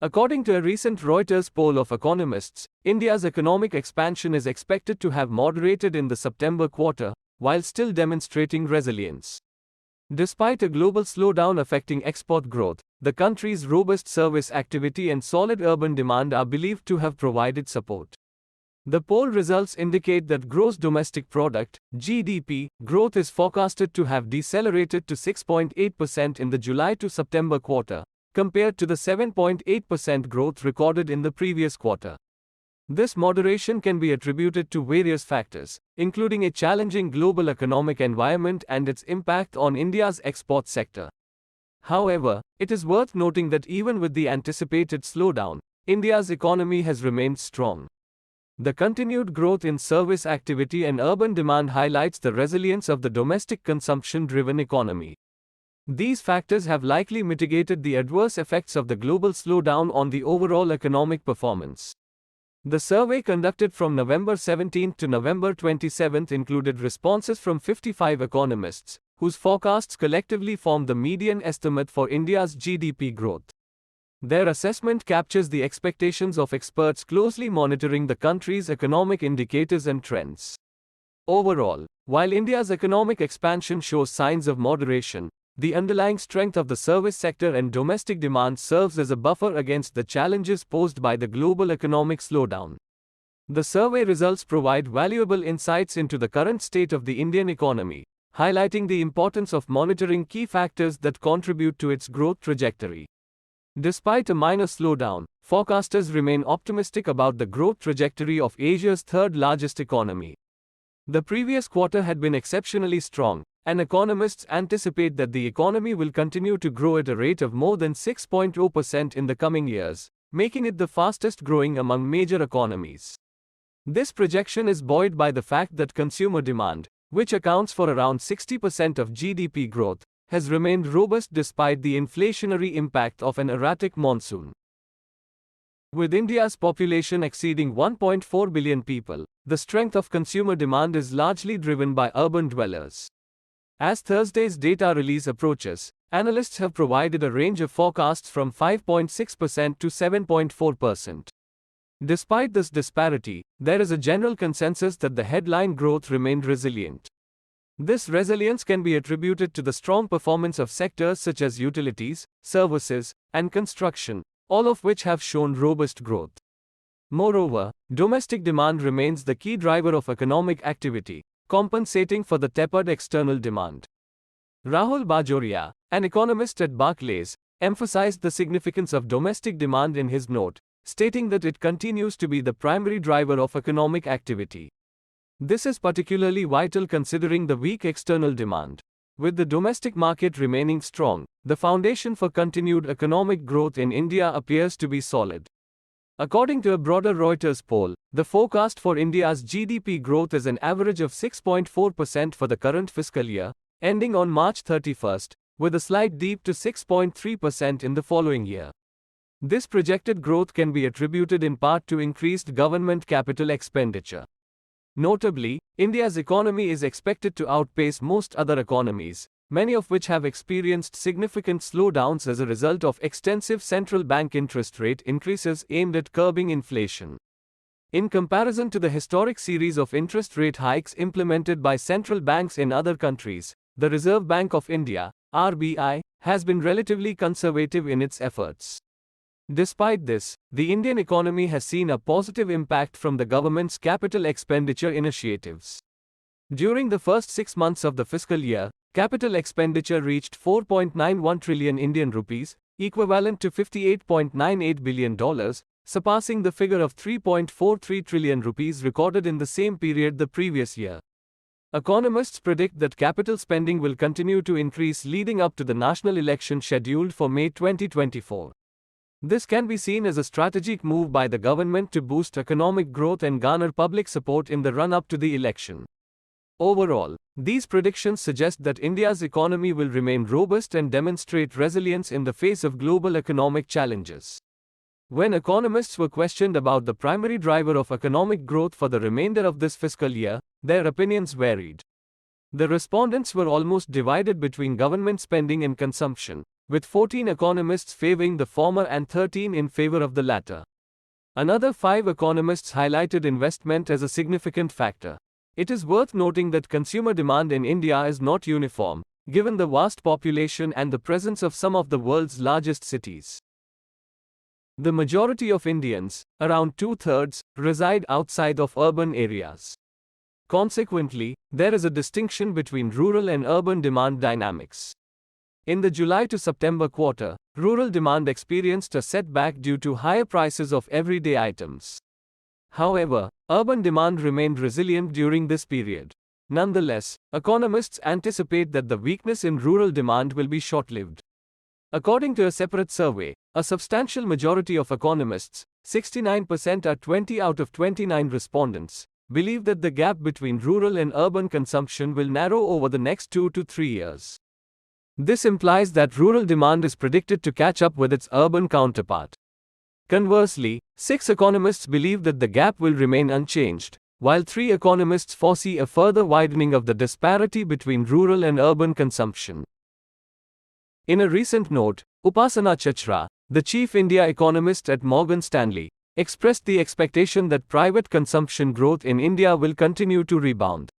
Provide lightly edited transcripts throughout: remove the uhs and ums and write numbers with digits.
According to a recent Reuters poll of economists, India's economic expansion is expected to have moderated in the September quarter, while still demonstrating resilience. Despite a global slowdown affecting export growth, the country's robust service activity and solid urban demand are believed to have provided support. The poll results indicate that gross domestic product (GDP) growth is forecasted to have decelerated to 6.8% in the July to September quarter, compared to the 7.8% growth recorded in the previous quarter. This moderation can be attributed to various factors, including a challenging global economic environment and its impact on India's export sector. However, it is worth noting that even with the anticipated slowdown, India's economy has remained strong. The continued growth in service activity and urban demand highlights the resilience of the domestic consumption-driven economy. These factors have likely mitigated the adverse effects of the global slowdown on the overall economic performance. The survey conducted from November 17 to November 27 included responses from 55 economists, whose forecasts collectively form the median estimate for India's GDP growth. Their assessment captures the expectations of experts closely monitoring the country's economic indicators and trends. Overall, while India's economic expansion shows signs of moderation, the underlying strength of the service sector and domestic demand serves as a buffer against the challenges posed by the global economic slowdown. The survey results provide valuable insights into the current state of the Indian economy, highlighting the importance of monitoring key factors that contribute to its growth trajectory. Despite a minor slowdown, forecasters remain optimistic about the growth trajectory of Asia's third-largest economy. The previous quarter had been exceptionally strong, and economists anticipate that the economy will continue to grow at a rate of more than 6.0% in the coming years, making it the fastest-growing among major economies. This projection is buoyed by the fact that consumer demand, which accounts for around 60% of GDP growth, has remained robust despite the inflationary impact of an erratic monsoon. With India's population exceeding 1.4 billion people, the strength of consumer demand is largely driven by urban dwellers. As Thursday's data release approaches, analysts have provided a range of forecasts from 5.6% to 7.4%. Despite this disparity, there is a general consensus that the headline growth remained resilient. This resilience can be attributed to the strong performance of sectors such as utilities, services, and construction, all of which have shown robust growth. Moreover, domestic demand remains the key driver of economic activity, compensating for the tepid external demand. Rahul Bajoria, an economist at Barclays, emphasized the significance of domestic demand in his note, stating that it continues to be the primary driver of economic activity. This is particularly vital considering the weak external demand. With the domestic market remaining strong, the foundation for continued economic growth in India appears to be solid. According to a broader Reuters poll, the forecast for India's GDP growth is an average of 6.4% for the current fiscal year, ending on March 31, with a slight dip to 6.3% in the following year. This projected growth can be attributed in part to increased government capital expenditure. Notably, India's economy is expected to outpace most other economies, many of which have experienced significant slowdowns as a result of extensive central bank interest rate increases aimed at curbing inflation. In comparison to the historic series of interest rate hikes implemented by central banks in other countries, the Reserve Bank of India, RBI, has been relatively conservative in its efforts. Despite this, the Indian economy has seen a positive impact from the government's capital expenditure initiatives. During the first 6 months of the fiscal year, capital expenditure reached 4.91 trillion Indian rupees, equivalent to $58.98 billion, surpassing the figure of 3.43 trillion rupees recorded in the same period the previous year. Economists predict that capital spending will continue to increase leading up to the national election scheduled for May 2024. This can be seen as a strategic move by the government to boost economic growth and garner public support in the run-up to the election. Overall, these predictions suggest that India's economy will remain robust and demonstrate resilience in the face of global economic challenges. When economists were questioned about the primary driver of economic growth for the remainder of this fiscal year, their opinions varied. The respondents were almost divided between government spending and consumption, with 14 economists favoring the former and 13 in favor of the latter. Another 5 economists highlighted investment as a significant factor. It is worth noting that consumer demand in India is not uniform, given the vast population and the presence of some of the world's largest cities. The majority of Indians, around 2/3, reside outside of urban areas. Consequently, there is a distinction between rural and urban demand dynamics. In the July to September quarter, rural demand experienced a setback due to higher prices of everyday items. However, urban demand remained resilient during this period. Nonetheless, economists anticipate that the weakness in rural demand will be short-lived. According to a separate survey, a substantial majority of economists, 69% or 20 out of 29 respondents, believe that the gap between rural and urban consumption will narrow over the next 2 to 3 years. This implies that rural demand is predicted to catch up with its urban counterpart. Conversely, 6 economists believe that the gap will remain unchanged, while 3 economists foresee a further widening of the disparity between rural and urban consumption. In a recent note, Upasana Chachra, the chief India economist at Morgan Stanley, expressed the expectation that private consumption growth in India will continue to rebound.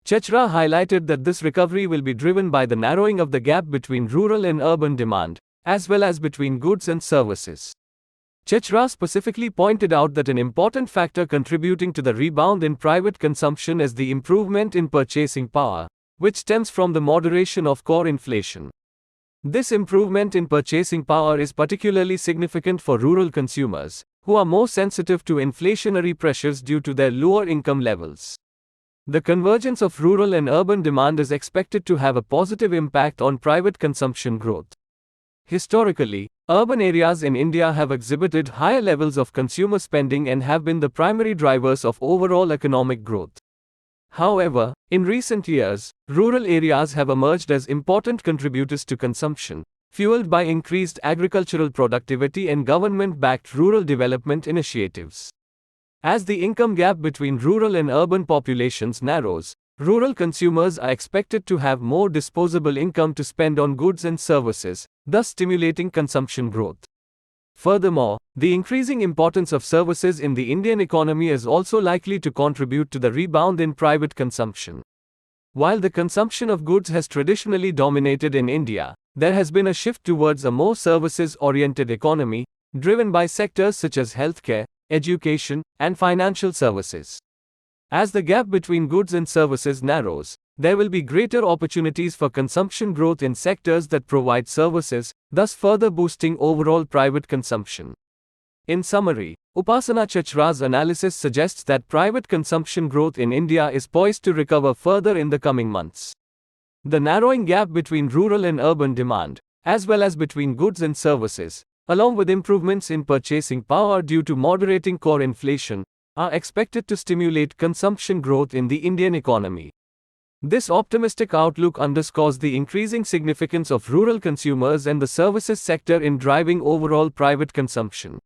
Chachra highlighted that this recovery will be driven by the narrowing of the gap between rural and urban demand, as well as between goods and services. Chachra specifically pointed out that an important factor contributing to the rebound in private consumption is the improvement in purchasing power, which stems from the moderation of core inflation. This improvement in purchasing power is particularly significant for rural consumers, who are more sensitive to inflationary pressures due to their lower income levels. The convergence of rural and urban demand is expected to have a positive impact on private consumption growth. Historically, urban areas in India have exhibited higher levels of consumer spending and have been the primary drivers of overall economic growth. However, in recent years, rural areas have emerged as important contributors to consumption, fueled by increased agricultural productivity and government-backed rural development initiatives. As the income gap between rural and urban populations narrows, rural consumers are expected to have more disposable income to spend on goods and services, thus stimulating consumption growth. Furthermore, the increasing importance of services in the Indian economy is also likely to contribute to the rebound in private consumption. While the consumption of goods has traditionally dominated in India, there has been a shift towards a more services-oriented economy, driven by sectors such as healthcare, education, and financial services. As the gap between goods and services narrows, there will be greater opportunities for consumption growth in sectors that provide services, thus further boosting overall private consumption. In summary, Upasana Chachra's analysis suggests that private consumption growth in India is poised to recover further in the coming months. The narrowing gap between rural and urban demand, as well as between goods and services, along with improvements in purchasing power due to moderating core inflation, are expected to stimulate consumption growth in the Indian economy. This optimistic outlook underscores the increasing significance of rural consumers and the services sector in driving overall private consumption.